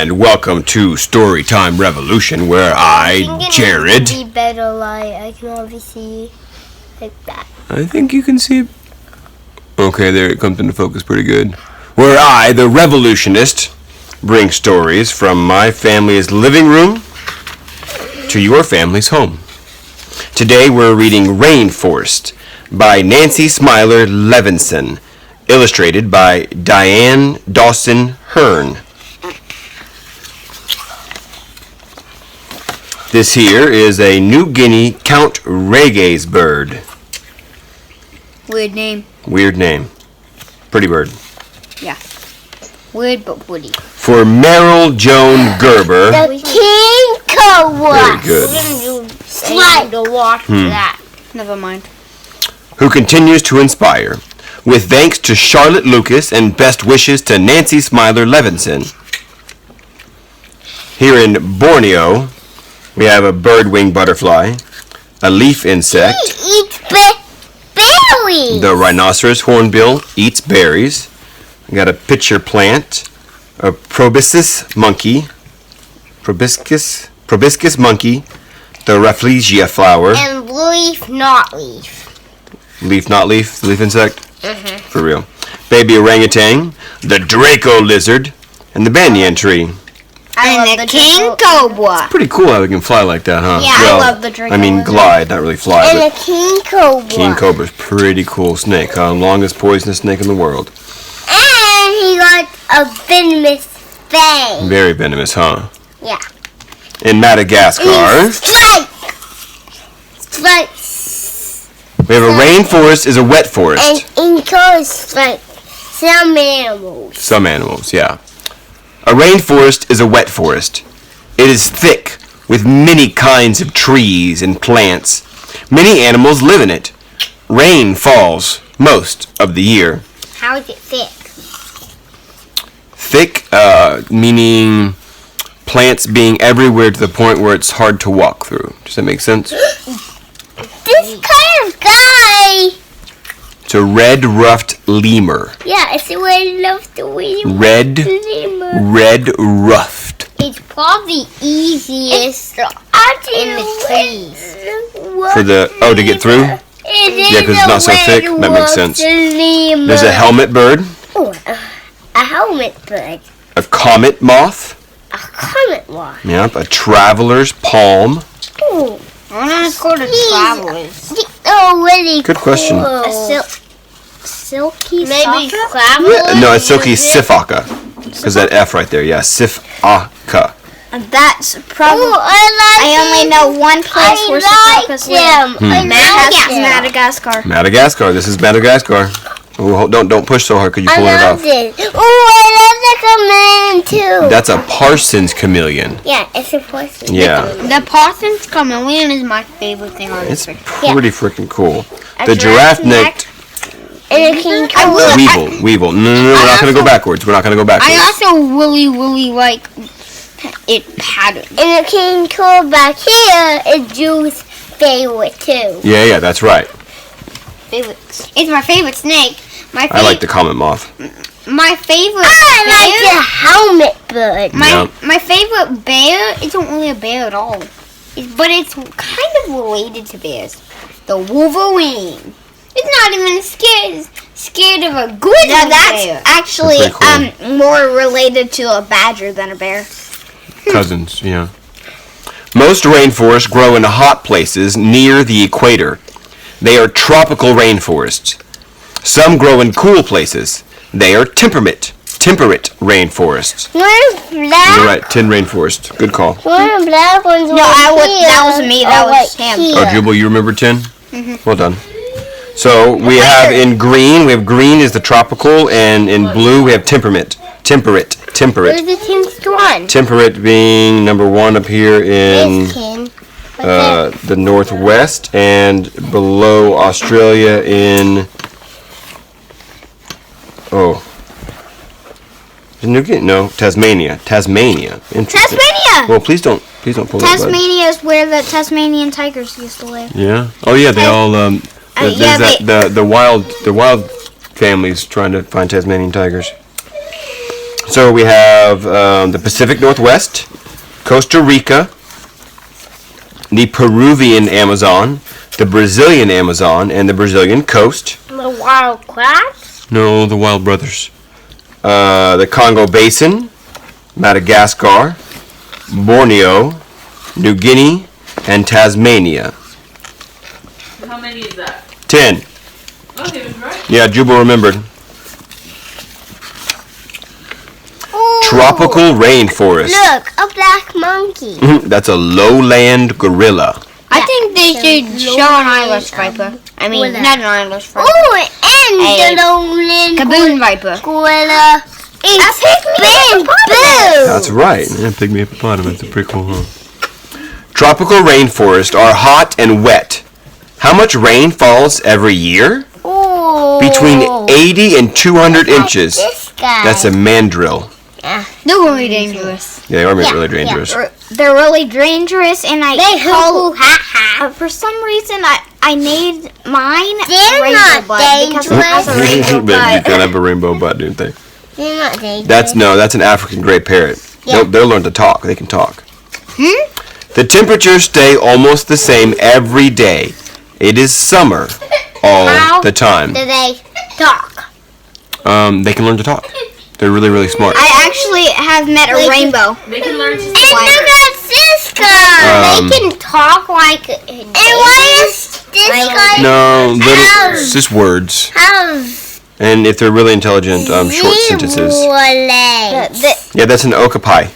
And welcome to Storytime Revolution, where Jared... Be better light. I can only see like that. I think you can see... Okay, there it comes into focus pretty good. Where I, the revolutionist, bring stories from my family's living room to your family's home. Today we're reading Rainforest by Nancy Smiler Levinson, illustrated by Diane, Dawson, Hearn. This here is a New Guinea Count Reggae's bird. Weird name. Weird name. Pretty bird. Yeah. Weird but woody. For Meryl Joan Gerber. The king cobra. Very good. Slide to watch that. Never mind. Who continues to inspire. With thanks to Charlotte Lucas and best wishes to Nancy Smiler Levinson. Here in Borneo, we have a bird-winged butterfly, a leaf insect. He eats berries. The rhinoceros hornbill eats berries. We got a pitcher plant, a proboscis monkey, proboscis monkey, the rafflesia flower. And leaf, not leaf. Leaf, not leaf, the leaf insect? For real. Baby orangutan, the Draco lizard, and the banyan tree. And the king cobra. Pretty cool how they can fly like that, huh? Yeah, well, I love the Draco I mean, lizard. glide, not really fly. And But the king cobra. king cobra's pretty cool snake, huh? Longest poisonous snake in the world. And he got a venomous fang. Very venomous, huh? Yeah. In Madagascar, Strike. we have a rainforest is a wet forest. And in strike. Some animals. Some animals, yeah. A rainforest is a wet forest. It is thick with many kinds of trees and plants. Many animals live in it. Rain falls most of the year. How is it thick? Thick, meaning plants being everywhere to the point where it's hard to walk through. Does that make sense? This kind of guy. It's a red-ruffed lemur. Yeah, it's the way I love the lemur. Red-ruffed. It's probably easiest in the trees. For the, to get through? Yeah, because it's not so thick. That makes sense. There's a helmet bird. Oh, a helmet bird. A comet moth. A comet moth. Yep, a traveler's palm. Oh. I'm not called a travelers. Oh, really Good question. cool. A silky Maybe soccer? travelers. No, it's silky sifaka. Because that F right there, yeah, sifaka. That's probably. Oh, I only know one place where cicadas live. Madagascar. Madagascar. This is Madagascar. Oh, don't push so hard because you're I pulling it love off. this. Oh, I love the chameleon too. That's a Parsons chameleon. Yeah, it's a person. Yeah, The Parsons chameleon is my favorite thing on it's this picture. pretty freaking cool. A The giraffe-necked And a king cobra. weevil. No, we're not going to go backwards. We're not going to go backwards. I also really like it patterned. And the king cobra here is Drew's favorite too. Yeah, that's right. It's my favorite snake. I like the comet moth. My favorite I bear. like the helmet bird. My favorite bear isn't really a bear at all, but it's kind of related to bears. The Wolverine. It's not even scared of a grizzly bear. That's actually That's pretty more related to a badger than a bear. Cousins, yeah. Most rainforests grow in hot places near the equator. They are tropical rainforests. Some grow in cool places. They are temperate rainforests. Black. You're right, tin rainforest. Good call. One black ones. No, that was me. That was him. Oh, Jubal, you remember tin? Mm-hmm. Well done. So we have in green, green is the tropical, and in blue we have temperate. Where's the tin's one? Temperate being number one up here in the northwest, and below Australia in Tasmania. Interesting. Tasmania. Well, please don't pull that. Tasmania is where the Tasmanian tigers used to live. Yeah. Oh yeah, they all the wild families trying to find Tasmanian tigers. So we have the Pacific Northwest, Costa Rica, the Peruvian Amazon, the Brazilian Amazon, and the Brazilian coast. The wild crabs? No, the Wild Brothers. The Congo Basin, Madagascar, Borneo, New Guinea, and Tasmania. How many is that? 10. Oh, he was right. Yeah, Jubal remembered. Ooh, Tropical rainforest. Look, a black monkey. That's a lowland gorilla. I think they should show an eyelash viper. I mean, Gorilla. not an eyelash viper. Oh, and Hey. the lowland Kaboom viper. gorilla. It's bamboo. That's right. Yeah, pygmy hippopotamus. That's pretty cool, huh? Tropical rainforests are hot and wet. How much rain falls every year? Ooh. Between 80 and 200 Look at inches. This guy. That's a mandrill. They're really dangerous. Yeah, they are Yeah, really yeah. dangerous. They're really dangerous, and I They hoo ha ha. for some reason I named mine They're Rainbow not Butt because it has a rainbow But you butt. can have a rainbow butt, didn't they? They're not dangerous. That's an African gray parrot. Yeah. They'll learn to talk. They can talk. The temperatures stay almost the same every day. It is summer all How the time. do they talk? They can learn to talk. They're really, really smart. I actually have met a rainbow. They can learn to And look at this guy. Um, they can talk like. And why is this guy? No, little, Ow. it's just words. How's And if they're really intelligent, short sentences. legs? Yeah, that's an okapi.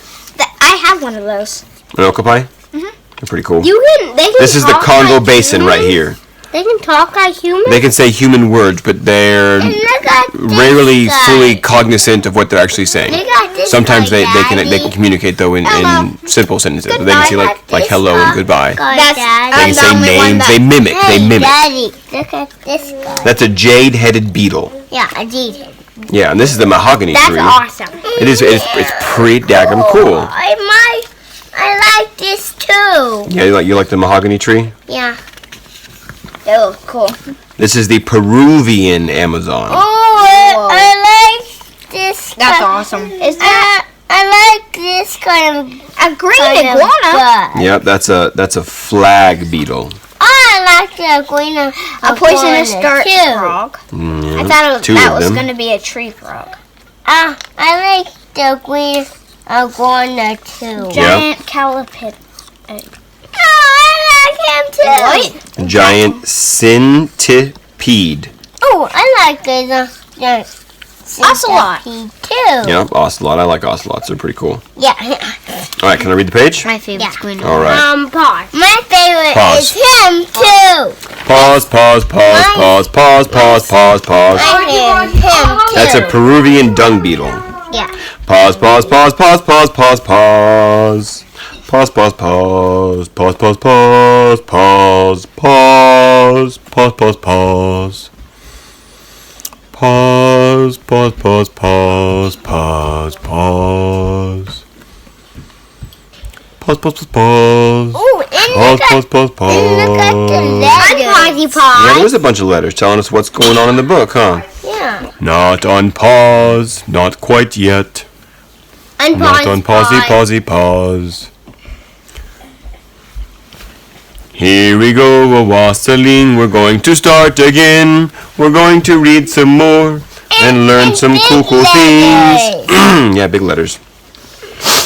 I have one of those. An okapi? They're pretty cool. They can This is the talk Congo like Basin right humans? here. They can talk like humans. They can say human words, but they're And look at this rarely guy. fully cognizant of what they're actually saying. Look at this Sometimes guy, they can communicate though in simple sentences. They can say like This hello and goodbye. guy, That's- Daddy. They can the say only one names. that- They mimic. They Hey, mimic. Daddy, look at this guy. That's a jade-headed beetle. Yeah, I did. Yeah, and this is the mahogany That's tree. awesome. It's pretty daggum cool. I like this too. Yeah, you like the mahogany tree? Yeah. They look cool. This is the Peruvian Amazon. Oh, I like this. That's kind- awesome. Is that? I like this kind of A green kind of iguana. bug. Yep, that's a flag beetle. I like the iguana. A poisonous iguana dart too. frog. Mm, I thought two that of was them. going to be a tree frog. I like the iguana too. Giant calipit. Oh, I like him too. Giant centipede. Oh, I like the Ocelot. centipede too. Yep, ocelot. I like ocelots. They're pretty cool. Yeah. All right, can I read the page? My favorite Yeah. squid. All right. Pause. My favorite Pause. is him too. Pause. I him too. That's a Peruvian dung beetle. Yeah. Pause. Pause. Ooh, and look at the letters. Yeah, there's a bunch of letters telling us what's going on in the book, huh? Yeah. Not on pause, not quite yet. Not on pause. Here we go, a wassailing. We're going to start again. We're going to read some more and learn some cool things. Yeah, big letters.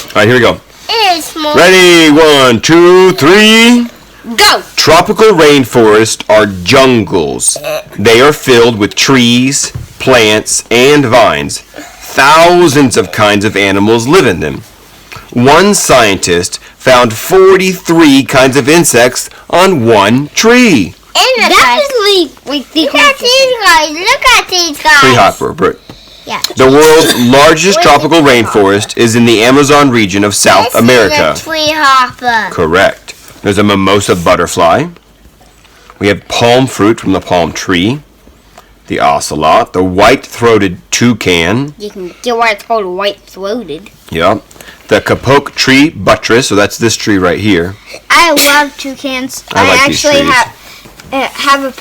All right, here we go. It's more. Ready? 1, 2, 3. Go! Tropical rainforests are jungles. They are filled with trees, plants, and vines. Thousands of kinds of animals live in them. One scientist found 43 kinds of insects on one tree. That is like the Look at these guys. Look at these guys. Tree hopper, Britt. Yeah. The world's largest tropical rainforest is in the Amazon region of South This America. is a tree hopper. Correct. There's a mimosa butterfly. We have palm fruit from the palm tree. The ocelot, the white-throated toucan. You can get why it's called white-throated. Yep. The kapok tree buttress, so that's this tree right here. I love toucans. I like these actually trees. have a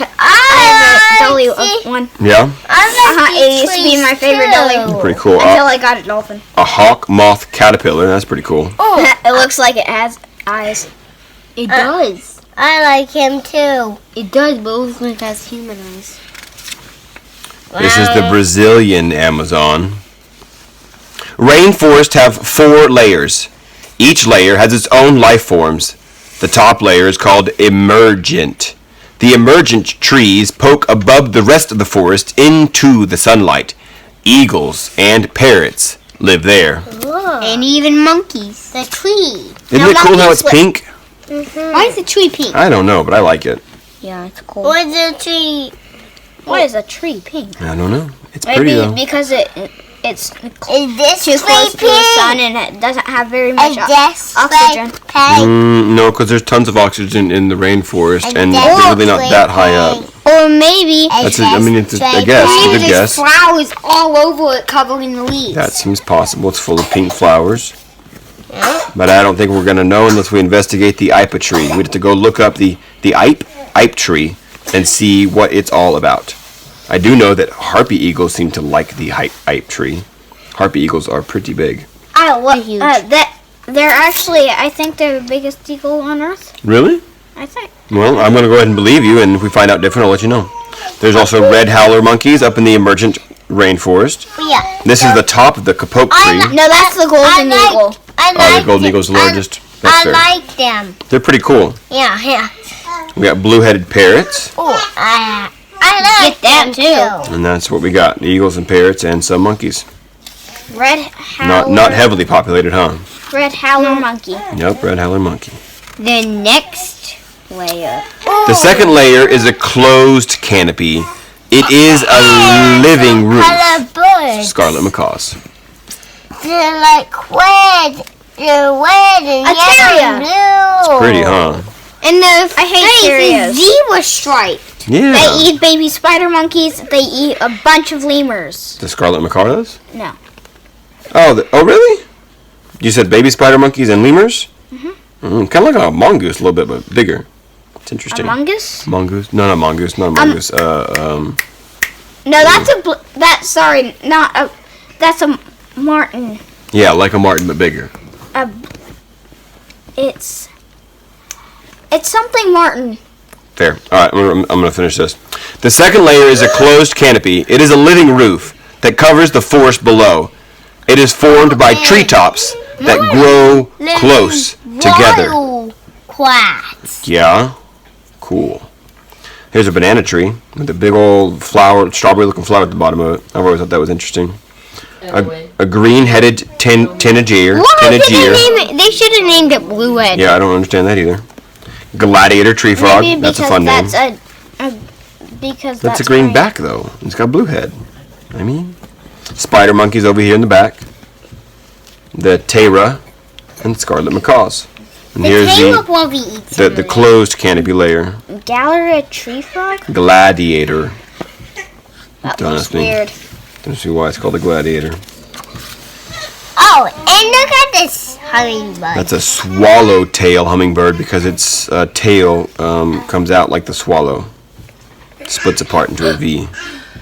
dolly of one. Yeah? It used to be my favorite dolly. Pretty cool. Until I got a dolphin. A hawk moth caterpillar. That's pretty cool. It looks like it has eyes. It does. I like him too. It does, but it looks like it has human eyes. This is the Brazilian Amazon. Rainforests have 4 layers. Each layer has its own life forms. The top layer is called emergent. The emergent trees poke above the rest of the forest into the sunlight. Eagles and parrots live there. And even monkeys. The tree. Isn't it cool how it's pink? Why is the tree pink? I don't know, but I like it. Yeah, it's cool. What's the tree? Why is a tree pink? I don't know. It's pretty though. Because it's Is this too close to tree the pink? sun and it doesn't have very much Is this oxygen. pink? No, because there's tons of oxygen in the rainforest, and that's they're really not that high up. Or maybe That's I mean, it's a guess. maybe A good there's guess. flowers all over it covering the leaves. That seems possible. It's full of pink flowers. But I don't think we're going to know unless we investigate the Ipa tree. We have to go look up the Ipe tree and see what it's all about. I do know that harpy eagles seem to like the Ipe tree. Harpy eagles are pretty big. Huge. They're actually, I think they're the biggest eagle on Earth. Really? I think. Well, I'm going to go ahead and believe you, and if we find out different, I'll let you know. There's also red howler monkeys up in the emergent rainforest. Yeah. This is the top of the kapok tree. No, that's the golden eagle. The golden eagle's the largest. That's I fair. like them. They're pretty cool. Yeah. We got blue-headed parrots, Oh, I like Get that them too. and that's what we got. Eagles and parrots and some monkeys. Red howler. Not heavily populated, huh? Red howler monkey. Yep, red howler monkey. The next layer. The second layer is a closed canopy. It is a living roof. Color birds. Scarlet macaws. They're like red. They're red and yellow and blue. Pretty, huh? And the terriers. zebra striped. Yeah. They eat baby spider monkeys. They eat a bunch of lemurs. The scarlet macaw does? No. Oh, really? You said baby spider monkeys and lemurs? Mm-hmm. Kind of like a mongoose, a little bit, but bigger. It's interesting. A mongoose? Mongoose? No, not mongoose. Not a mongoose. No, that's a martin. Yeah, like a martin, but bigger. It's something martin. Fair. All right, I'm going to finish this. The second layer is a closed canopy. It is a living roof that covers the forest below. It is formed by treetops that grow close together. Quads. Yeah? Cool. Here's a banana tree with a big old flower, strawberry-looking flower at the bottom of it. I've always thought that was interesting. A green-headed tanager. Why did they name it? They should have named it bluehead. Yeah, I don't understand that either. Gladiator tree frog. Maybe That's a because fun name. Because That's a green back, though. It's got blue head. I mean, spider monkeys over here in the back. The Tara and scarlet macaws. And here's the closed canopy layer. Gallery tree frog? Gladiator. That Don't looks ask me. weird. Don't see why it's called a gladiator. Oh, and look at this hummingbird. That's a swallowtail hummingbird because its tail comes out like the swallow. Splits apart into a V.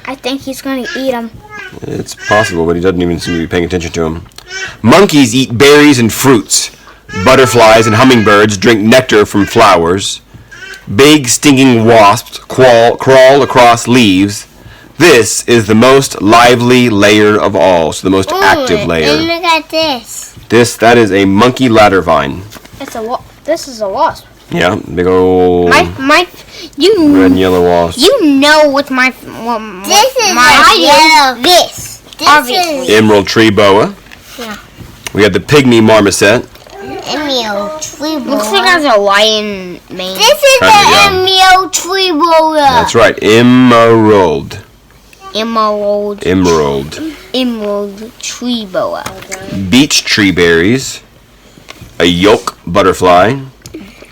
I think he's going to eat them. It's possible, but he doesn't even seem to be paying attention to him. Monkeys eat berries and fruits. Butterflies and hummingbirds drink nectar from flowers. Big stinging wasps crawl across leaves. This is the most lively layer of all, so the most active layer. And look at this. That is a monkey ladder vine. This is a wasp. Yeah, big old red and yellow wasp. You know what my This is my yellow. This is Emerald tree boa. Yeah. We have the pygmy marmoset. emerald tree boa. looks like it has a lion mane. This is Kinda, yeah. the emerald tree boa. That's right, emerald. Emerald tree boa. Beech tree berries. A yolk butterfly.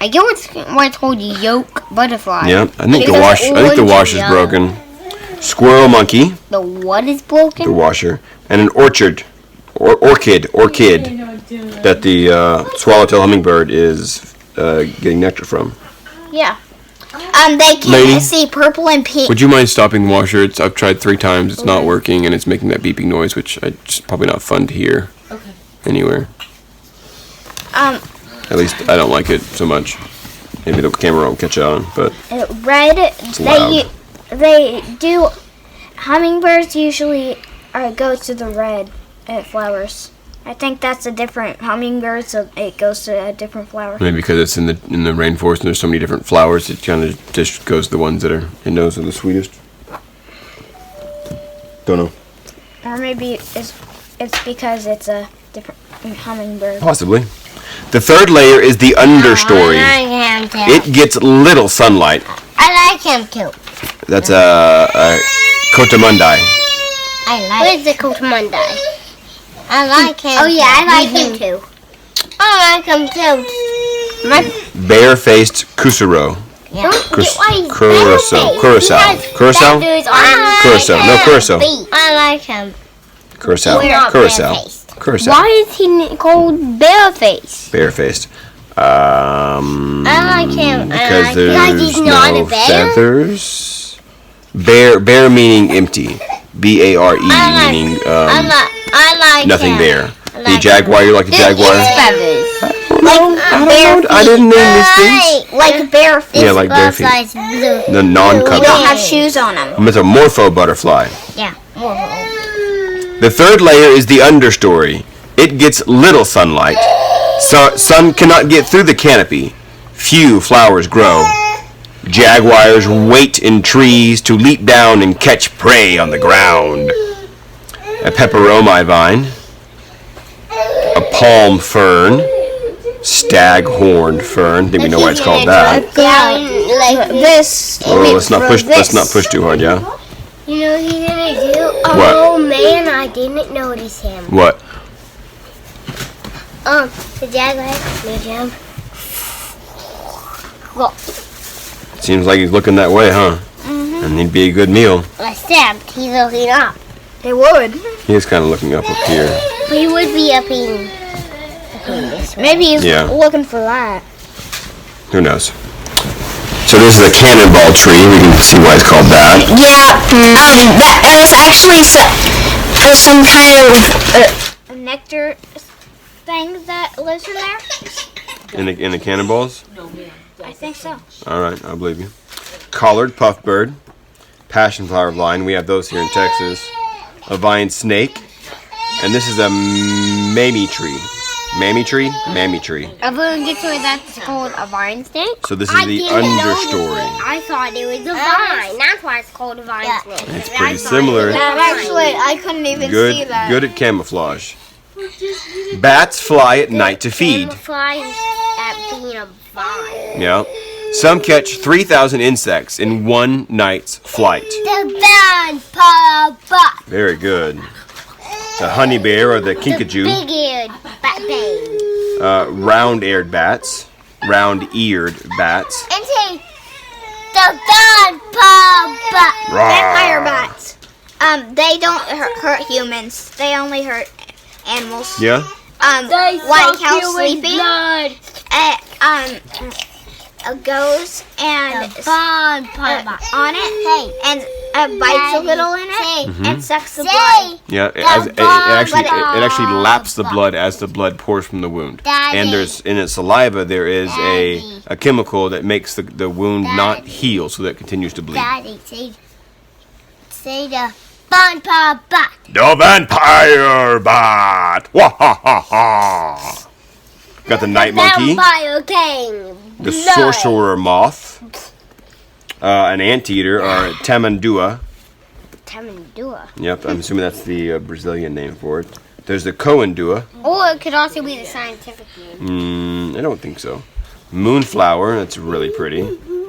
I get why I told you yolk butterfly. Yeah, I think the Because wash is orange and broken. Squirrel monkey, The what is broken? the washer, and an orchid that the swallowtail hummingbird is getting nectar from. Yeah. They can Lady? see purple and pink. Would you mind stopping the washer? I've tried 3 times. It's not working, and it's making that beeping noise, which it's probably not fun to hear. Okay. Anywhere. At least I don't like it so much. Maybe the camera won't catch on, but Red. loud. They do. Hummingbirds usually go to the red flowers. I think that's a different hummingbird, so it goes to a different flower. maybe because it's in the rainforest and there's so many different flowers, it kind of just goes to the ones that it knows are the sweetest. Don't know. Or maybe it's because it's a different hummingbird. Possibly. The third layer is the understory. I like him too. It gets little sunlight. I like him too. That's a cotamundai. What is the cotamundai? I like him. Oh yeah, I like him too. I like him too. Bare-faced kusuro. Yeah. Curacao. Curacao. Curacao? Curacao. No, Curacao. I like him. Curacao. Not Curacao. bare-faced. Curacao. Why is he called Bareface? Bare-faced. I like him. Because Because there's he's not no a bear. feathers. Bare meaning empty. B-A-R-E meaning I like nothing him. bare. The like jaguar, you like the jaguar? Feathers. I don't know. I didn't name these things. Like bare feet. Yeah, like bare feet. Butterfly's blue. The non-covered. They don't have shoes on them. Metamorpho butterfly. Yeah. The third layer is the understory. It gets little sunlight. So sun cannot get through the canopy. Few flowers grow. Jaguars wait in trees to leap down and catch prey on the ground. A peperomie vine. A palm fern. Staghorn fern. I think we know why it's called that. Like This. Oh, let's not push. Let's not push too hard. Yeah. You know what he's gonna do? What? Oh man, I didn't notice him. What? The jaguar made him. Seems like he's looking that way, huh? And he'd be a good meal. Except he's looking up. They would. He is kind of looking up here. But he would be up in this way. Maybe he's Yeah. looking for that. Who knows? So this is a cannonball tree. We can see why it's called that. Yeah. That is actually some kind of nectar thing that lives in there. In the cannonballs? No, ma'am. I think so. All right, I'll believe you. Collared puffbird, passion flower vine. We have those here in Texas. A vine snake, and this is a mammy tree. Mammy tree? Mammy tree. I'm gonna get to it. That's called a vine snake. So this is the understory. I thought it was a vine. That's why it's called a vine snake. It's pretty similar. Actually, I couldn't even see that. Good at camouflage. Bats fly at night to feed. Flies at being a vine. Yeah. Some catch 3,000 insects in one night's flight. The vine pop. Very good. The honey bear or the kinkajou. Big-eared bat bang. Round-eared bats. Round-eared bats. And say, the vine pop. Vampire bats. They don't hurt humans. They only hurt animals. Yeah? White cow sleeping. Goes and Vine on it and bites a little in it and sucks the blood. Say, Yeah, it actually laps the blood as the blood pours from the wound. Daddy. And there's in its saliva there is a chemical that makes the wound not heal, so that it continues to bleed. Daddy, say the vine pop. The vampire bat! Wah ha ha ha! Got the night monkey, Vampire king. the sorcerer moth, an anteater or tamandua. Tamandua. Yep, I'm assuming that's the Brazilian name for it. There's the coandua. Or it could also be the scientific name. I don't think so. Moonflower, that's really pretty.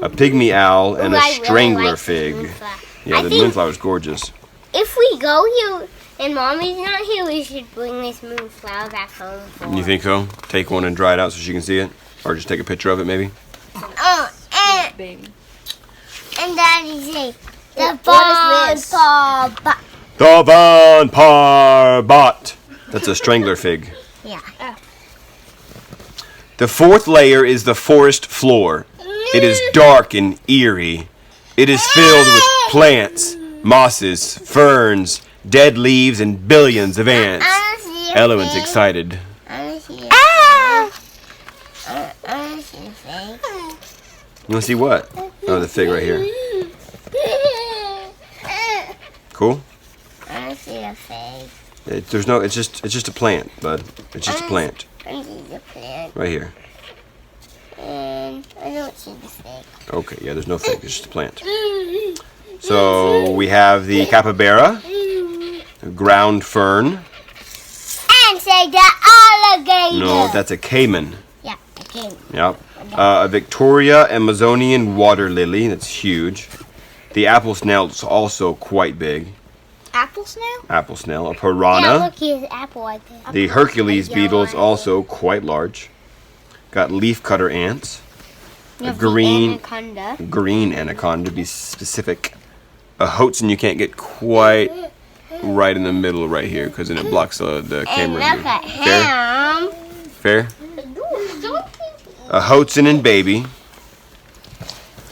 A pygmy owl and a strangler fig. Yeah, the moonflower's gorgeous. If we go here and Mommy's not here, we should bring this moonflower back home. You think so? Take one and dry it out so she can see it? Or just take a picture of it, maybe? Baby. And Daddy say, the vine pop. The vampire bat! That's a strangler fig. Yeah. The fourth layer is the forest floor. It is dark and eerie. It is filled with plants, mosses, ferns, dead leaves, and billions of ants. Eloin's excited. You want to see what? Oh, the fig right here. Cool. I want to see a fig. It's just a plant, bud. It's just a plant. I see the plant. Right here. And I don't see the fig. Okay, yeah, there's no fig. It's just a plant. So we have the capybara, the ground fern. And say the alligator. No, that's a cayman. Yeah, a cayman. Yep. A Victoria Amazonian water lily. That's huge. The apple snail is also quite big. Apple snail? Apple snail. A Yeah, piranha. look, here's apple right there. The Hercules beetle is also quite large. Got leafcutter ants. A green anaconda, to be specific. A hoatzin you can't get quite right in the middle right here because then it blocks the camera. And look at him. Fair? A hoatzin and baby.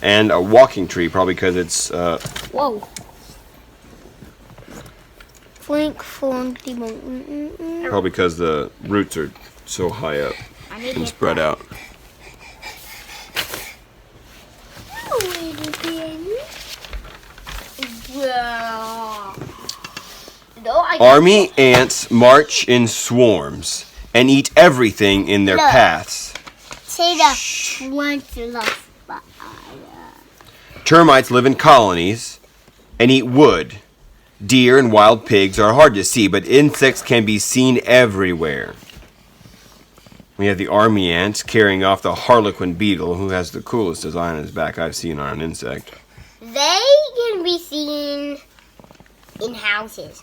And a walking tree, probably because it's Whoa. Probably because the roots are so high up and spread out. Army ants march in swarms and eat everything in their paths. See the ones love. Termites live in colonies and eat wood. Deer and wild pigs are hard to see, but insects can be seen everywhere. We have the army ants carrying off the harlequin beetle, who has the coolest design on his back I've seen on an insect. They can be seen in houses.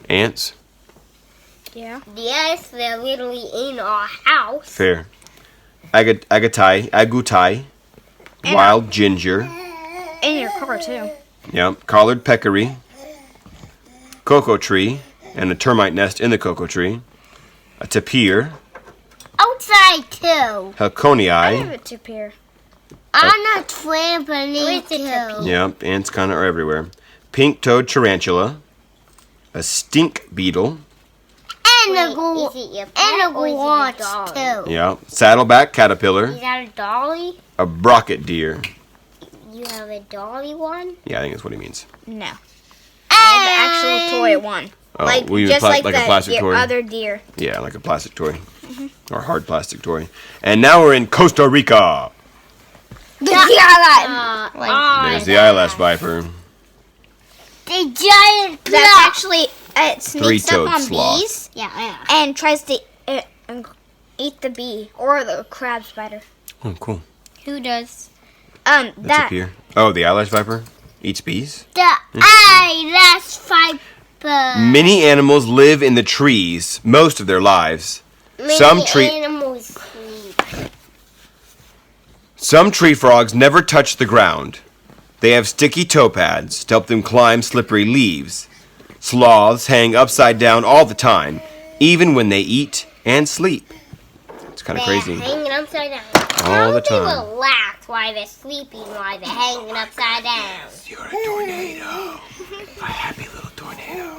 Ants? Yeah. Yes, they're literally in our house. Fair. Agutai, wild ginger. In your car, too. Yep. Collared peccary. Cocoa tree. And a termite nest in the cocoa tree. A tapir. Outside too. I Halconii. have a tapir. On a trampoline too. Yep. Ants kind of are everywhere. Pink-toed tarantula. A stink beetle. And a goulash too. Yep. Saddleback caterpillar. Is that a dolly? A brocket deer. You have a dolly one? Yeah, I think that's what he means. No. And the actual toy one. Oh, Like, we just like a the plastic toy. other deer. Yeah, like a plastic toy. Or hard plastic toy. And now we're in Costa Rica. There's There's the eyelash viper. The giant That's claw. actually, it sneaks up Three-toed on sloth. bees Yeah. and tries to eat the bee or the crab spider. Oh, cool. Who does? That's That. up here. Oh, the eyelash viper eats bees? The eyelash viper. Many animals live in the trees most of their lives. Animals sleep. Some tree frogs never touch the ground. They have sticky toe pads to help them climb slippery leaves. Sloths hang upside down all the time, even when they eat and sleep. It's kind of crazy. Hanging upside down. All the They time. relax while they're sleeping, while they're hanging upside down. You're a tornado. A happy little tornado.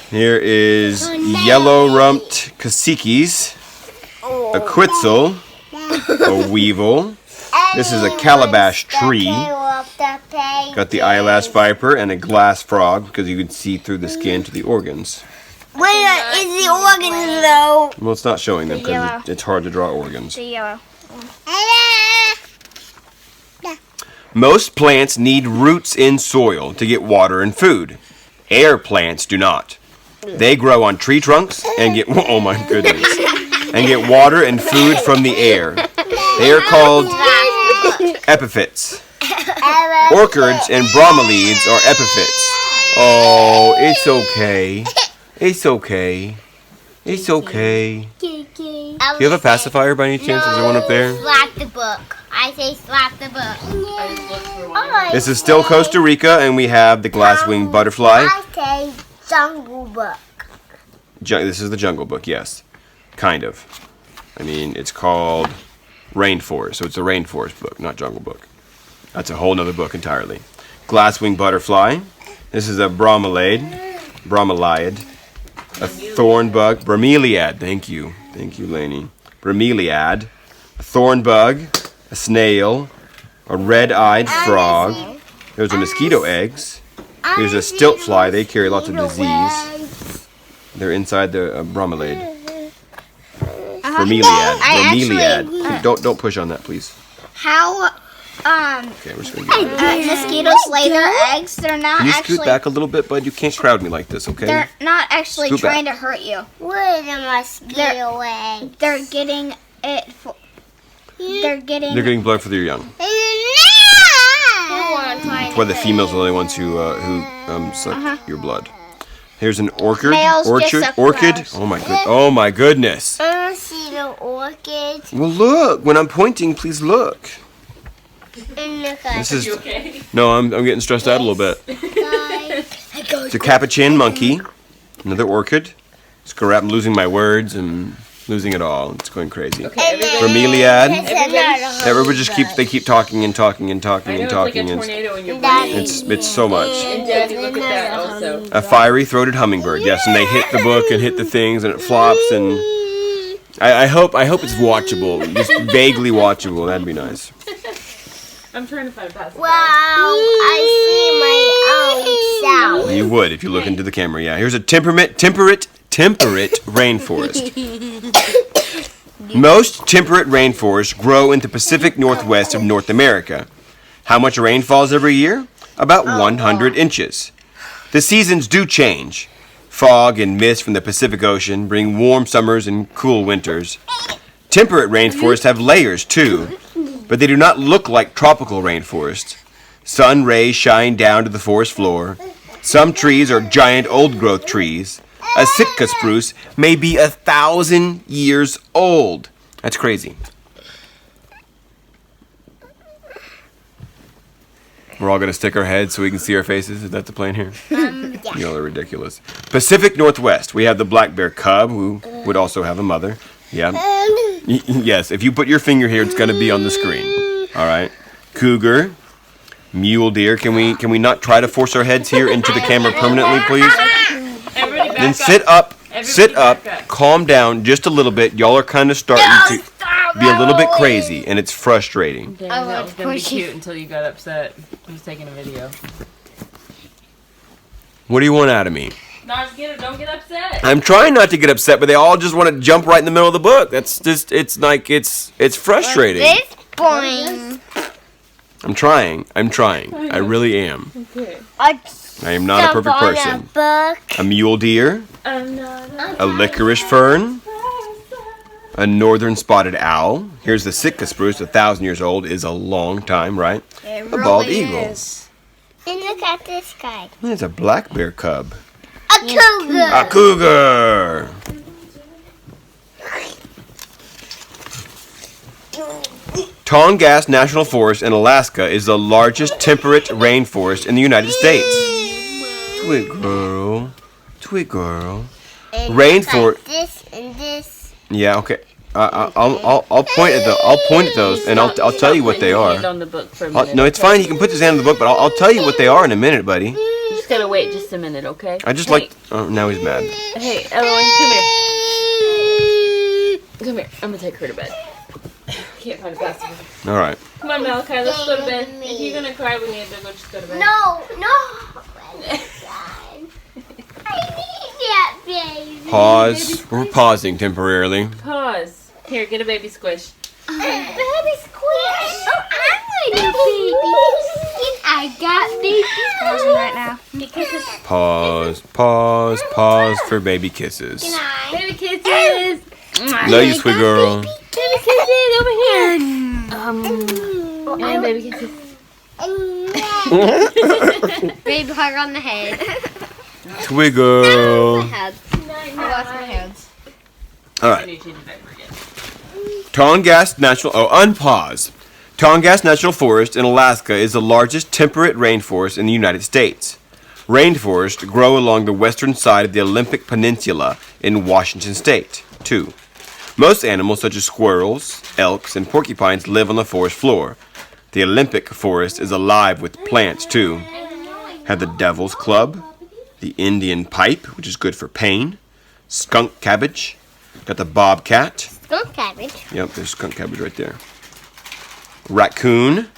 Here is yellow-rumped caciques, a quetzal, a weevil. This is a calabash tree. Got the eyelash viper and a glass frog because you can see through the skin to the organs. Where is the organs though? Well, it's not showing them Yellow. because it's hard to draw organs. The yellow. Most plants need roots in soil to get water and food. Air plants do not. They grow on tree trunks and get, oh my goodness, and get water and food from the air. They are called epiphytes. Orchids and bromeliads are epiphytes. Oh, it's okay. It's okay. It's okay. Do you have a pacifier by any chance? Is there one up there? Slap the book. I say slap the book. This is still Costa Rica, and we have the glass-winged butterfly. I say jungle book. This is the Jungle Book, yes. Kind of. I mean, it's called Rainforest. So it's a rainforest book, not Jungle Book. That's a whole nother book entirely. Glasswing butterfly. This is a bromeliad. A thorn bug. Bromeliad. Thank you, Lainey. Bromeliad. A thorn bug. A snail. A red-eyed frog. There's a mosquito eggs. There's a stilt fly. They carry lots of disease. They're inside the bromeliad. Bromeliad. Don't push on that, please. How Okay, we're just gonna get mosquitoes lay their eggs? They're not Can you actually. scoot back a little bit, bud? You can't crowd me like this, okay? They're not actually Scoot trying back. to hurt you. Where's the mosquito egg? They're getting it. They're getting blood for their young. That's why the females are the only ones who suck your blood. Here's an orchid. Males just suck Orchid. flowers. Oh my goodness. I don't see the orchid. Well, look. When I'm pointing, please look. And look at This is You okay? no. I'm getting stressed out a little bit. It's a capuchin monkey. Another orchid. I'm losing my words and losing it all. It's going crazy. Okay, everybody. Bromeliad. Everybody just keep talking and talking and talking I know and it's like talking. a and tornado in your Daddy. brain. it's so much. And Daddy, look at that also. A fiery throated hummingbird. Yes, and they hit the book and hit the things and it flops and I hope it's watchable. Just vaguely watchable. That'd be nice. I'm trying to find a pacifier. Wow, I see my own self. You would if you look into the camera. Yeah. Here's a temperate rainforest. Most temperate rainforests grow in the Pacific Northwest of North America. How much rain falls every year? About 100 inches. The seasons do change. Fog and mist from the Pacific Ocean bring warm summers and cool winters. Temperate rainforests have layers too, but they do not look like tropical rainforests. Sun rays shine down to the forest floor. Some trees are giant old-growth trees. A Sitka spruce may be 1,000 years old. That's crazy. We're all going to stick our heads so we can see our faces. Is that the plan here? Yeah. You know, they're ridiculous. Pacific Northwest, we have the black bear cub, who would also have a mother. Yeah. Yes, if you put your finger here, it's going to be on the screen. All right. Cougar, mule deer. Can we not try to force our heads here into the camera permanently, please? Everybody back Then up. sit up, back up. calm down just a little bit. Y'all are kind of starting to be a little bit crazy, and it's frustrating. Dang, that was going to be cute until you got upset. I was taking a video. What do you want out of me? Don't get upset. I'm trying not to get upset, but they all just want to jump right in the middle of the book. That's just, it's frustrating. This point. I'm trying. I really am. Okay. I am not a perfect person. A mule deer, a licorice fern, a northern spotted owl. Here's the Sitka spruce, 1,000 years old, is a long time, right? A bald eagle. And look at this guy. There's a black bear cub. A cougar. A cougar. Tongass National Forest in Alaska is the largest temperate rainforest in the United States. Sweet girl. And Rainforest. Like this and this. Yeah. Okay. I'll point at those, and I'll tell you what they Hand are. on the book for a minute, No, it's okay? fine. He can put his hand on the book, but I'll tell you what they are in a minute, buddy. You just gotta wait just a minute, okay? I just Hey, like. Oh, now he's mad. Hey, Evelyn, come here. Come here. I'm gonna take her to bed. Can't find a pacifier. All right. Come on, Malachi, let's go to bed. If you're gonna cry, we need to go just go to bed. No. I need that baby. Pause. We're pausing temporarily. Pause. Here, get a baby squish. Baby squish. Oh, I want a baby. I got babies pausing right now. Pause for baby kisses. Baby kisses. Love you, sweet girl. Baby kisses over here. And baby kisses. Baby hug on the head. Sweet girl. I lost my hands. All I right. need to change the diaper again. Tongass National. Unpause. Tongass National Forest in Alaska is the largest temperate rainforest in the United States. Rainforests grow along the western side of the Olympic Peninsula in Washington State, too. Most animals, such as squirrels, elks, and porcupines, live on the forest floor. The Olympic forest is alive with plants, too. Have the Devil's Club, the Indian pipe, which is good for pain, skunk cabbage, got the bobcat. Skunk cabbage. Yep, there's skunk cabbage right there. Raccoon,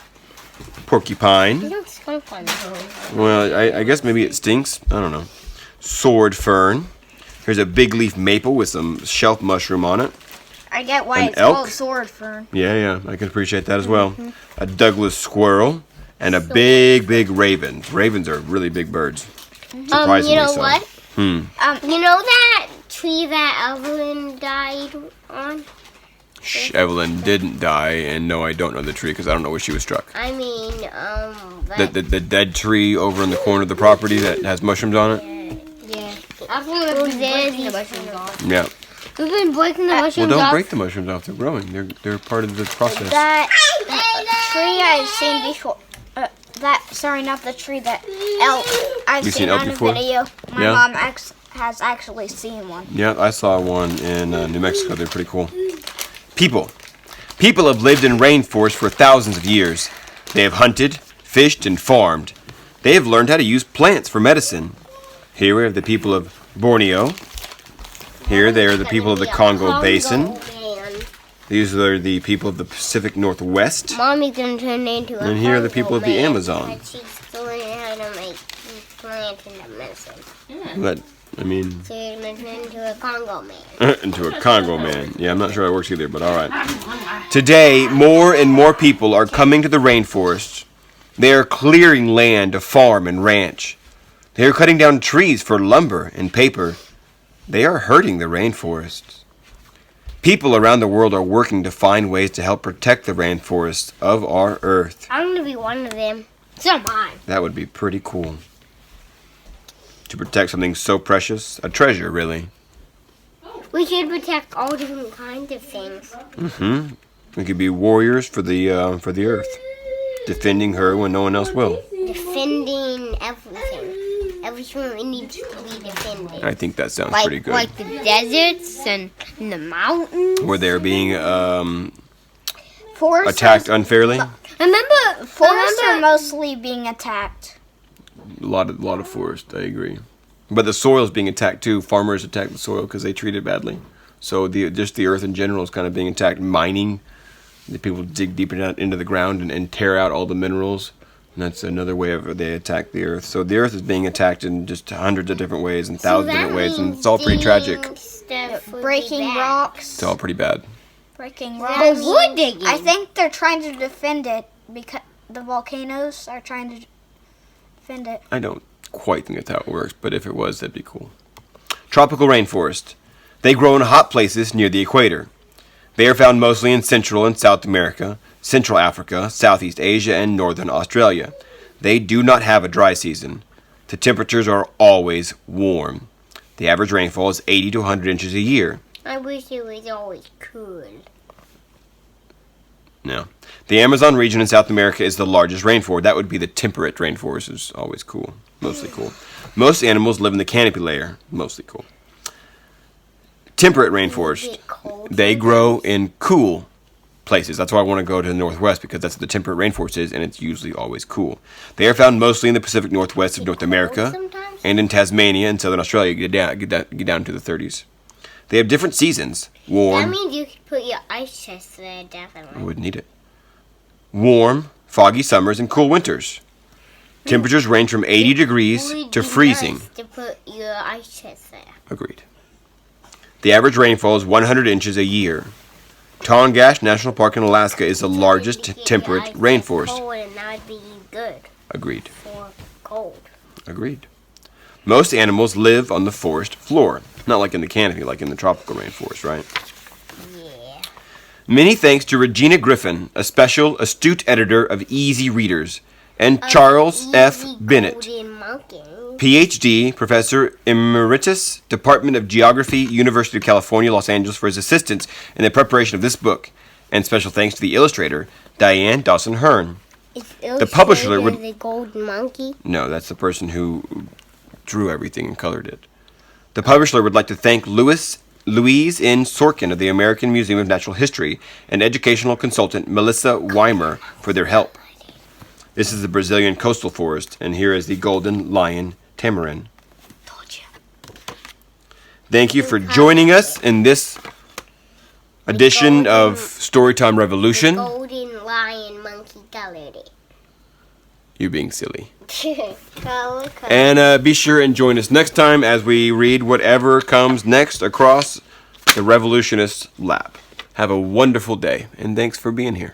porcupine. Skunk cabbage. Well, I guess maybe it stinks. I don't know. Sword fern. Here's a big leaf maple with some shelf mushroom on it. I get why An it's elk? called sword fern. Yeah, I can appreciate that as well. A Douglas squirrel and a big raven. Ravens are really big birds. Surprisingly You know so. what? Hmm. You know that tree that Evelyn died on? Evelyn didn't die, and no, I don't know the tree because I don't know where she was struck. I mean, The dead tree over in the corner of the property that has mushrooms on it? Yeah. That's what we've been breaking the mushrooms off. Yeah. We've been breaking the Well, mushrooms don't off. break the mushrooms off. They're growing. They're part of the process. That tree I've seen before. Sorry, not the tree. That elk I've You've seen seen elk on a before? video. My Yeah? mom has actually seen one. Yeah, I saw one in New Mexico. They're pretty cool. People. People have lived in rainforests for thousands of years. They have hunted, fished, and farmed. They have learned how to use plants for medicine. Here we have the people of Borneo. Here they are the people of the Congo Basin. Man. These are the people of the Pacific Northwest. Mommy's gonna turn into a And here are the people of the man, Amazon. but she's learning how to make plants into medicine. But, I mean, So you're gonna turn into a Congo man. into a Congo man. Yeah, I'm not sure how it works either, but all right. Today, more and more people are coming to the rainforest. They are clearing land to farm and ranch. They are cutting down trees for lumber and paper. They are hurting the rainforests. People around the world are working to find ways to help protect the rainforests of our Earth. I'm gonna be one of them. So am I. That would be pretty cool. To protect something so precious, a treasure, really. We should protect all different kinds of things. We could be warriors for the Earth, defending her when no one else will. Defending everything. Everything needs to be defended. I think that sounds pretty good. Like the deserts and the mountains. Where they're being Forests attacked unfairly. Forests are mostly being attacked. A lot of forest, I agree. But the soil's being attacked too. Farmers attack the soil because they treat it badly. So just the earth in general is kind of being attacked. Mining, the people dig deeper down into the ground and tear out all the minerals. And that's another way of they attack the earth. So the earth is being attacked in just hundreds of different ways and thousands of different ways, and it's all pretty tragic. Breaking rocks. It's all pretty bad. Breaking But rocks. wood digging. I think they're trying to defend it because the volcanoes are trying to defend it. I don't quite think that's how it works, but if it was, that'd be cool. Tropical rainforest. They grow in hot places near the equator. They are found mostly in Central and South America, Central Africa, Southeast Asia, and Northern Australia. They do not have a dry season. The temperatures are always warm. The average rainfall is 80 to 100 inches a year. I wish it was always cool. No. The Amazon region in South America is the largest rainforest. That would be the temperate rainforest. Is always cool. Mostly cool. Most animals live in the canopy layer. Mostly cool. Temperate rainforest. They grow in cool places. That's why I want to go to the Northwest, because that's what the temperate rainforest is, and it's usually always cool. They are found mostly in the Pacific Northwest of North America and in Tasmania and Southern Australia. Get down to the 30s. They have different seasons. That Warm. means you could put your ice chest there, We definitely. wouldn't need it. Warm, foggy summers and cool winters. Temperatures range from 80 degrees Would to be freezing. nice to put your ice chest there. Agreed. The average rainfall is 100 inches a year. Tongass National Park in Alaska is the largest You could get temperate your ice chest rainforest. cold, and that would be good Agreed. for cold. Agreed. Most animals live on the forest floor. Not like in the canopy, like in the tropical rainforest, right? Yeah. Many thanks to Regina Griffin, a special, astute editor of Easy Readers, and Charles F. Easy Bennett, golden monkey. PhD, Professor Emeritus, Department of Geography, University of California, Los Angeles, for his assistance in the preparation of this book. And special thanks to the illustrator, Diane Dawson Hearn. The publisher would- the golden monkey. No, that's the person who drew everything and colored it. The publisher would like to thank Louis Louise N. Sorkin of the American Museum of Natural History and educational consultant Melissa Weimer for their help. This is the Brazilian coastal forest, and here is the golden lion tamarin. Thank you for joining us in this edition of Storytime Revolution. The golden lion monkey colored it. You being silly. And be sure and join us next time as we read whatever comes next across the Revolutionist lap. Have a wonderful day, and thanks for being here.